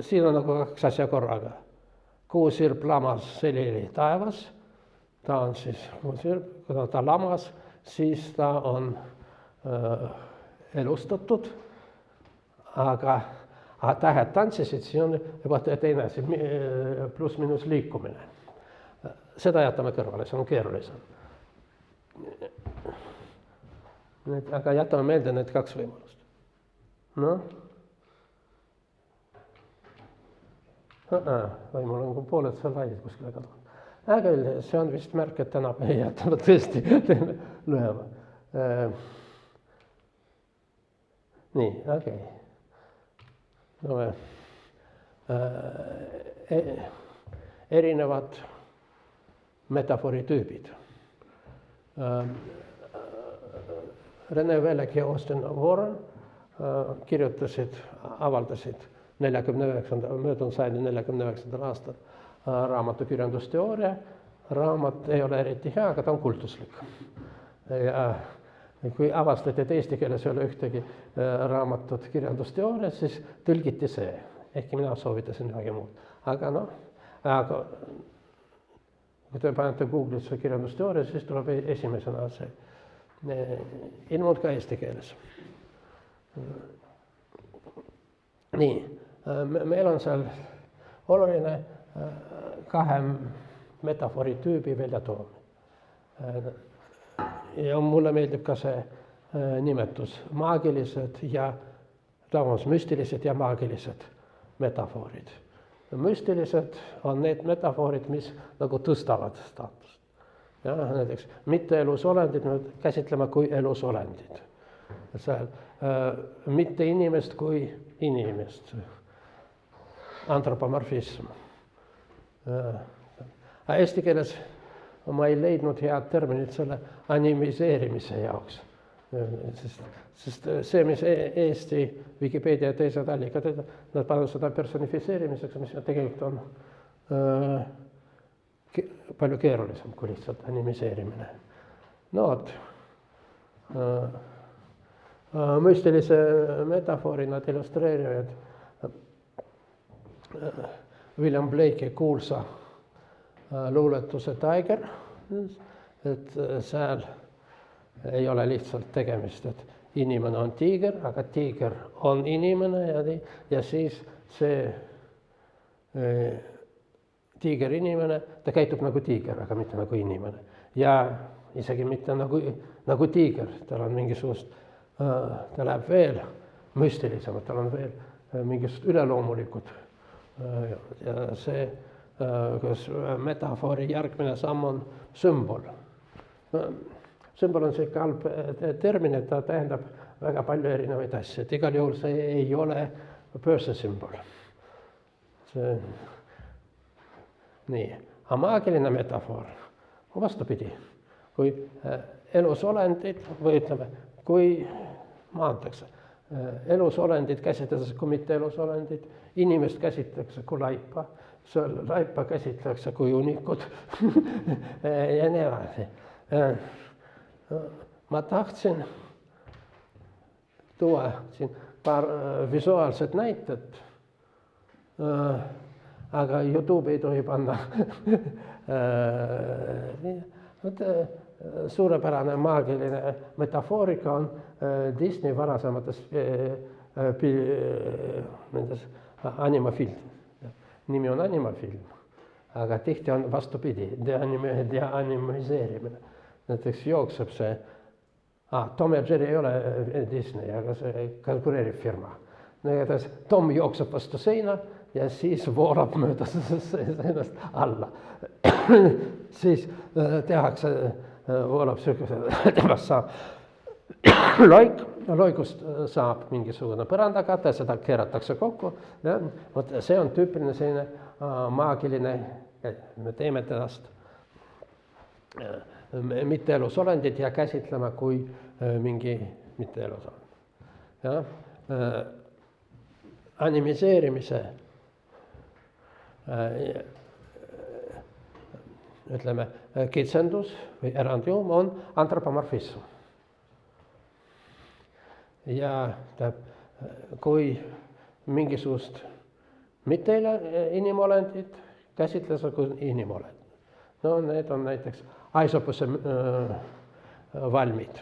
Siin on nagu kaks asja korraga. Kuusirp lamas selili taevas, ta on siis kuusirp, kui ta lamas, siis ta on elustatud, aga tähed tantsisid, siin on juba teine asi, pluss-miinus liikumine. Seda jätame kõrvale, see on keerulisem. Aga jätame meelde need kaks võimalust. No? Või mul on pooled slaidid kuskile kadunud. Küll, see on vist märk, et täna ei jätama tõesti lühema. Nii, okei. No, erinevad metafooritüübid. Rene Velek ja Austin Warren kirjutasid, avaldasid 1949. aastal raamatu kirjandusteooria. Raamat ei ole eriti hea, aga ta on kultuslik. Ja kui avastati, et eesti keeles ei ole ühtegi raamatut kirjandusteoorias, siis tõlgiti see. Ehkki mina soovitasin midagi muud. Aga kui te panete Google'isse kirjandusteooria, siis tuleb esimesena see. Ilmunud ka eesti keeles. Nii, meil on seal oluline kahe metafooritüübi väljatoomine. Ja mulle meeldib ka see nimetus maagilised ja müstilised ja maagilised metafoorid. Müstilised on need metafoorid, mis nagu tõstavad staatust. Ja, näiteks mitte elusolendid me käsitleme kui elusolendid. Seal, mitte inimest kui inimest. Antropomorfism. Eesti keeles ma ei leidnud head terminit selle animiseerimise jaoks. Sest see, mis Eesti Vikipeedia ja teised allikad, nad panevad seda personifitseerimiseks, mis tegelikult on palju keerulisem kui lihtsalt animiseerimine. No vot. Müstilise metafoori nad illustreerivad William Blake'i kuulsa luuletuse Tiger, et seal ei ole lihtsalt tegemist, et inimene on tiiger, aga tiiger on inimene ja siis see tiiger inimene, ta käitub nagu tiiger, aga mitte nagu inimene. Ja isegi mitte nagu tiiger, tal on mingisugust, ta läheb veel müstilisemalt, tal on veel mingisugust üleloomulikud. Ja see, kus metafoori järgmine samm on sümbol. Sümbol on selline halb termin, et ta tähendab väga palju erinevaid asju, et igal juhul see ei ole pöörse sümbol. Nii, aga maagiline metafoor on vastupidi. Kui elusolendid või ütleme, kui maandatakse, elusolendid käsitletakse kui mitte elusolendid, inimest käsitletakse kui laipa, laipa käsitletakse kui unikud ja nii edasi. Ma tahtsin tuua siin paar visuaalset näitet, aga YouTube ei tohi panna. Suurepärane maagiline metafoorika on Disney varasemates animafilm. Nimi on animafilm, aga tihti on vastupidi, deanimiseerimine. Näiteks jookseb see, Tom ja Jerry ei ole Disney, aga see konkureerib firma. Näiteks Tom jookseb vastu seina ja siis voolab mööda seinast alla. Siis tehakse, voolab temast saab loik, loikust saab mingisugune põrandakate, seda keeratakse kokku. Ja, see on tüüpiline selline maagiline, me teeme tedast mitte elusolendid ja käsitlema kui mingi mitte elusolend. Ja, animiseerimise ütleme, kitsendus või erandjuum on antropomorfism. Ja kui mingisugust mitte inimolendit käsitletakse kui inimolend. No need on näiteks Aesopuse valmid.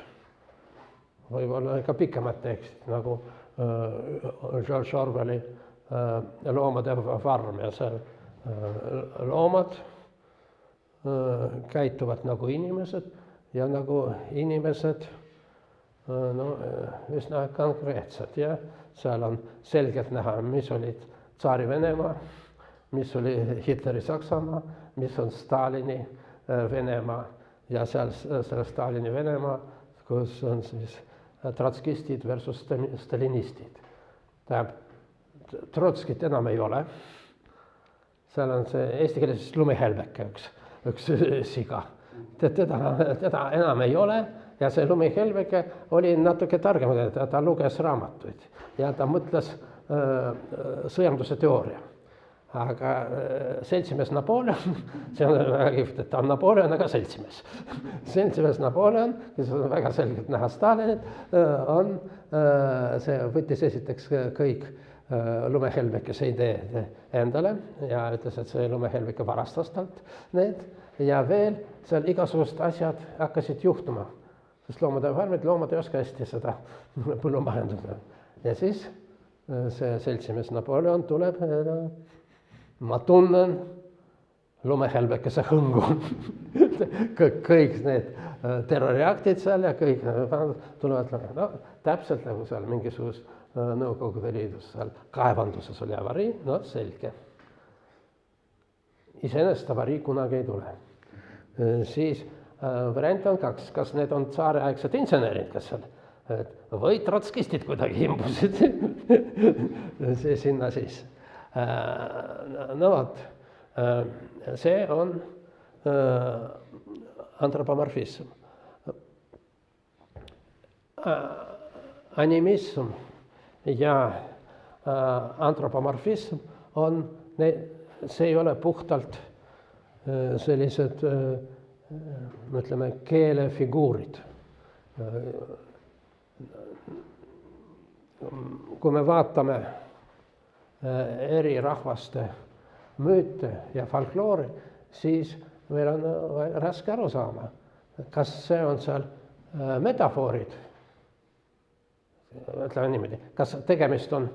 Võib-olla ka pikemad tekstid, nagu George Orwelli loomade farm ja seal loomad käituvad nagu inimesed ja nagu inimesed üsna konkreetsed. Ja seal on selgelt näha, mis olid tsaari Venemaa, mis oli Hitleri Saksamaa, mis on Stalini Venemaa ja seal selle Stalini Venemaa, kus on siis trotskistid versus stalinistid. Tähendab, Trotskit enam ei ole. Seal on see eesti keeles lumihelbeke, üks siga. Teda enam ei ole ja see lumihelbeke oli natuke targem, ta luges raamatuid ja ta mõtles sõjanduse teooria. Aga seltsimees Napoleon, see on väga kihvt, et ta on Napoleon, aga seltsimees. Seltsimees Napoleon, kes on väga selgelt näha Stalinit, see võttis esiteks kõik lumehelbekese ideed endale ja ütles, et see lumehelbeke varastas talt need ja veel seal igasugust asjad hakkasid juhtuma, sest loomad ei oska hästi seda põllumajandada. Ja siis see seltsimees Napoleon tuleb, ma tunnen lumehelbekese hõngu. Kõik need terroriaktid seal ja kõik tulevad, täpselt nagu seal mingisugust Nõukogude Liidus, seal kaevanduses oli avarii, selge. Iseenesest avarii kunagi ei tule. Siis variant on kaks, kas need on tsaareaegsed insenerid, kes seal, või trotskistid kuidagi imbusid sinna siis. No vot, see on antropomorfism. Animism ja antropomorfism see ei ole puhtalt sellised, ütleme, keelefiguurid. Kui me vaatame eri rahvaste müüte ja folkloori, siis meil on raske aru saama, kas see on seal metafoorid, ütleme niimoodi, kas tegemist on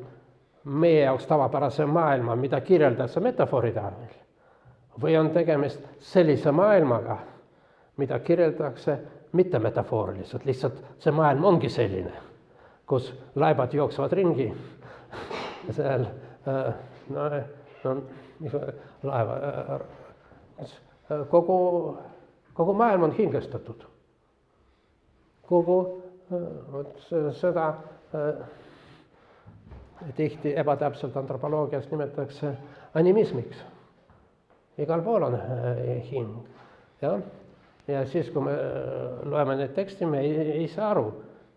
meie jaoks tavapärase maailma, mida kirjeldatakse metafooride abil, või on tegemist sellise maailmaga, mida kirjeldatakse mitte metafooriliselt, lihtsalt see maailm ongi selline, kus laibad jooksevad ringi, seal laeva, kogu maailm on hingestatud. Seda tihti ebatäpselt antropoloogias nimetatakse animismiks. Igal pool on hing. Ja siis, kui me loeme neid teksti, me ei saa aru,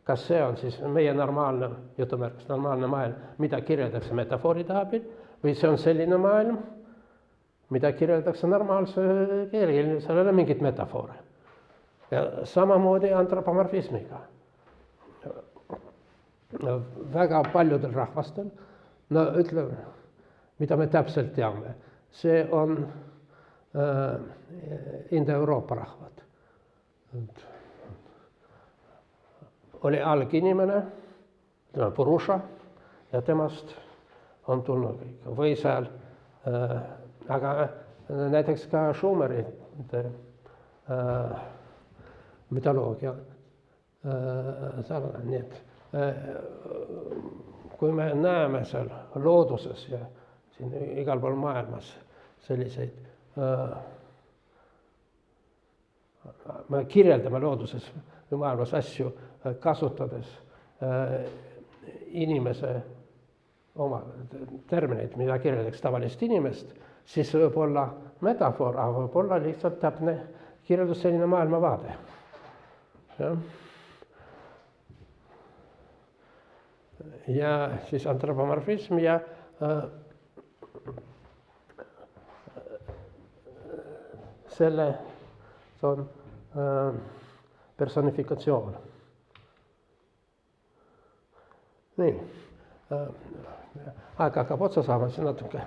kas see on siis meie normaalne, jutumärkis normaalne maailm, mida kirjeldatakse metafooride abil, või see on selline maailm, mida kirjeldatakse normaalse keele, seal ei ole mingit metafoore. Ja samamoodi antropomorfismiga. Väga paljudel rahvastel, no ütleme, mida me täpselt teame, see on Inda-Euroopa rahvad. Oli alginimene, Purusha, ja temast on tulnud kõik. Või seal, aga näiteks ka Schumeri mütoloogia. Nii et kui me näeme seal looduses ja siin igal pool maailmas selliseid, me kirjeldame looduses või maailmas asju kasutades inimese oma termineid, mida kirjeldaks tavalist inimest, siis võib olla metafoor, aga võib olla lihtsalt täpne kirjeldus selline maailmavaade. Ja siis antropomorfism ja selle on personifikatsioon. Nii, aeg hakkab otsa saama, siis natuke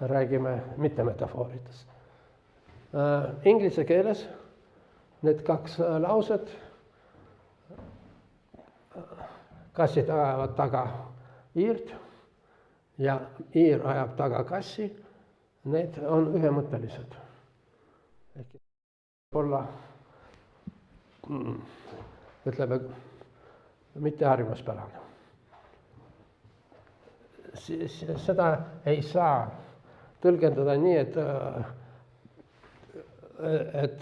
räägime mittemetafooridest. Inglise keeles need kaks lauset, kassid ajavad taga iirt ja iir ajab taga kassi, need on ühemõttelised. Ehk olla, ütleme, mitte harjumuspärane. Seda ei saa tõlgendada nii, et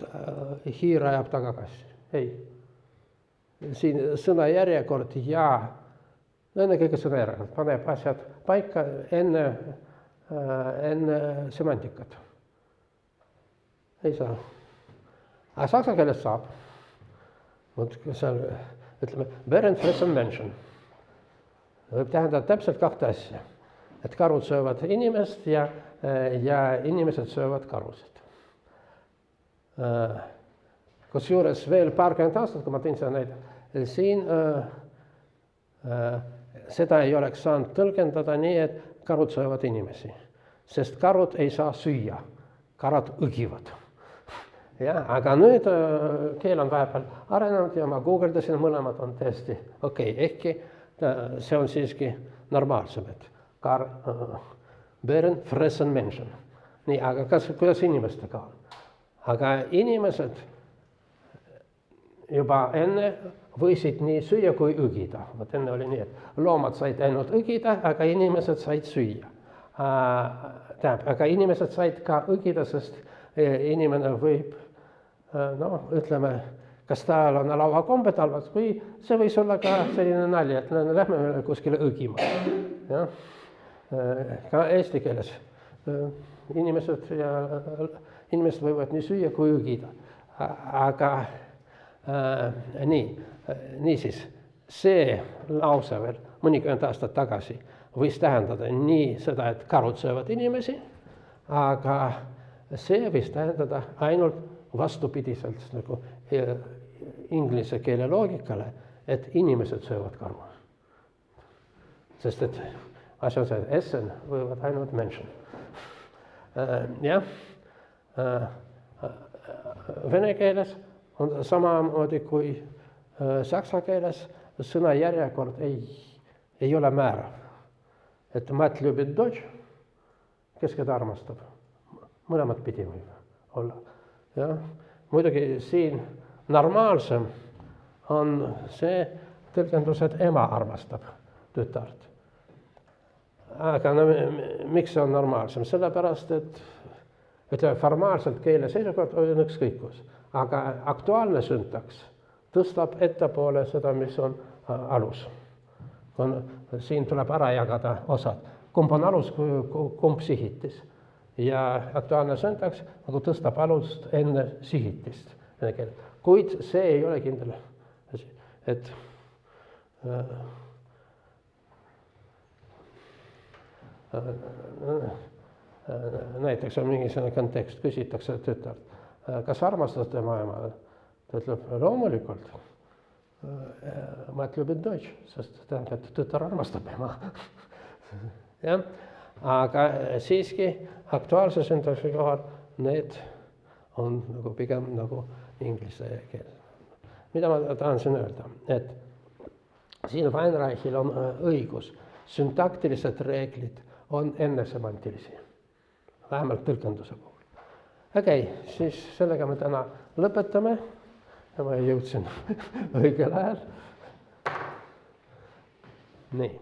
hiir ajab taga kassi. Ei. Siin sõna järjekord ja ennekõike sõna järjekord paneb asjad paika enne semantikat. Ei saa. Aga saksa keeles saab. Seal, ütleme, Berend Fressen Menschen. Võib tähendada täpselt kahte asja. Et karud söövad inimest ja inimesed söövad karusid. Kusjuures veel paarkümmend aastat, kui ma tõin seda näide, siin seda ei oleks saanud tõlgendada nii, et karud söövad inimesi. Sest karud ei saa süüa, karad õgivad. Aga nüüd keel on vahepeal arenenud ja ma guugeldasin, mõlemad on täiesti okei. Ehkki see on siiski normaalsem, et Berend Fressen Menschen. Nii, aga kuidas inimestega on? Aga inimesed juba enne võisid nii süüa kui õgida. Vot enne oli nii, et loomad said ainult õgida, aga inimesed said süüa. Aga inimesed said ka õgida, sest inimene võib, ütleme, kas tal on lauakombed halvad või see võis olla ka selline nali, et lähme kuskile õgima. Ka eesti keeles inimesed inimesed võivad nii süüa kui õgida. Aga niisiis, see lause veel mõnikümmend aastat tagasi võis tähendada nii seda, et karud söövad inimesi, aga see võis tähendada ainult vastupidiselt nagu inglise keele loogikale, et inimesed söövad karu. Sest et asja on see, et essen võivad ainult menschen. Jah, vene keeles on samamoodi kui saksa keeles sõna järjekord ei ole määrav. Et mat любит дочь, kes keda armastab. Mõlemat pidi võib olla. Ja? Muidugi siin normaalsem on see tõlgendus, et ema armastab tütart. Aga miks see on normaalsem? Sellepärast, et formaalselt keele seisukohalt on ükskõikus. Aga aktuaalne süntaks tõstab ettepoole seda, mis on alus. Siin tuleb ära jagada osad. Kumb on alus, kumb sihitis. Ja aktuaalne süntaks nagu tõstab alust enne sihitist. Kuid see ei ole kindel. Et näiteks on mingisugune kontekst, küsitakse tütart, kas armastad tema ema? Ta ütleb, loomulikult. Mat любит дочь, sest tähendab, et tütar armastab ema. Ja? Aga siiski aktuaalse süntaksi kohal need on nagu pigem nagu inglise keel. Mida ma tahan siin öelda? Et siin Weinreichil on õigus. Süntaktilised reeglid on ennesemantilisi. Vähemalt tõlgenduse puhul. Okei, siis sellega me täna lõpetame. Ja ma jõudsin õigel ajal. Nii.